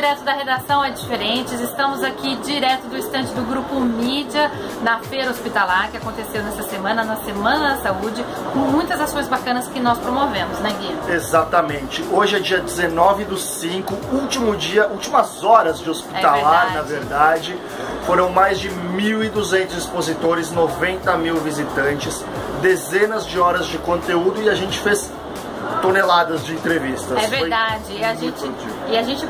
direto da redação é diferente. Estamos aqui direto do estande do Grupo Mídia, na Feira Hospitalar, que aconteceu nessa semana, na Semana da Saúde, com muitas ações bacanas que nós promovemos, né, Gui? Exatamente. Hoje é dia 19/5, último dia, últimas horas de Hospitalar, na verdade. Foram mais de 1.200 expositores, 90 mil visitantes, dezenas de horas de conteúdo e a gente fez toneladas de entrevistas. É verdade, e a gente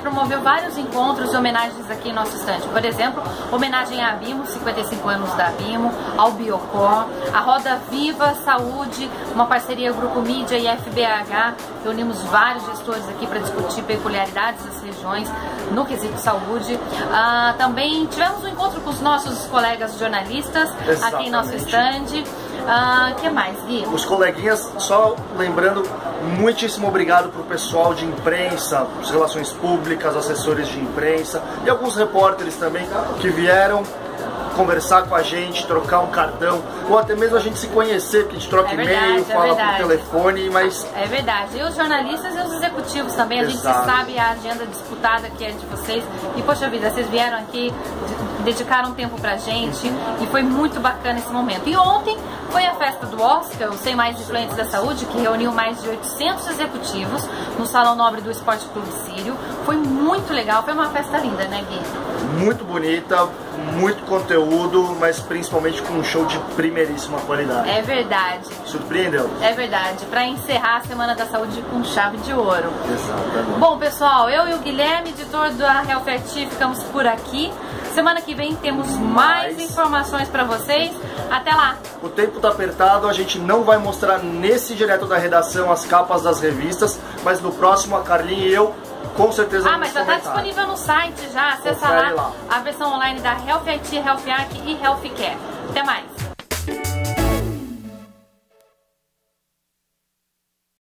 promoveu vários encontros e homenagens aqui em nosso estande. Por exemplo, homenagem à Abimo, 55 anos da Abimo, ao Biocor, a Roda Viva Saúde, uma parceria Grupo Mídia e FBH. Reunimos vários gestores aqui para discutir peculiaridades das regiões no quesito saúde. Também tivemos um encontro com os nossos colegas jornalistas. Exatamente. Aqui em nosso estande. Que mais, Gui? Os coleguinhas, só lembrando, muitíssimo obrigado pro pessoal de imprensa, as relações públicas, assessores de imprensa e alguns repórteres também que vieram conversar com a gente, trocar um cartão, ou até mesmo a gente se conhecer, porque a gente troca e-mail, fala por telefone, mas... É verdade, e os jornalistas e os executivos também, a gente sabe a agenda disputada que é de vocês, e poxa vida, vocês vieram aqui, dedicaram tempo pra gente, e foi muito bacana esse momento. E ontem foi a festa do Oscar, os 100 mais influentes da saúde, que reuniu mais de 800 executivos no Salão Nobre do Esporte Clube Sírio. Foi muito legal, foi uma festa linda, né, Gui? Muito bonita, muito conteúdo, mas principalmente com um show de primeiríssima qualidade. É verdade. Surpreendeu? É verdade, para encerrar a Semana da Saúde com chave de ouro. Exatamente. Bom, pessoal, eu e o Guilherme, editor da Health IT, ficamos por aqui. Semana que vem temos mais informações para vocês. Até lá! O tempo tá apertado, a gente não vai mostrar nesse direto da redação as capas das revistas, mas no próximo a Carlinha e eu com certeza vamos mas já está disponível no site já. Acessa lá a versão online da Health IT, Health Arc e Health Care. Até mais!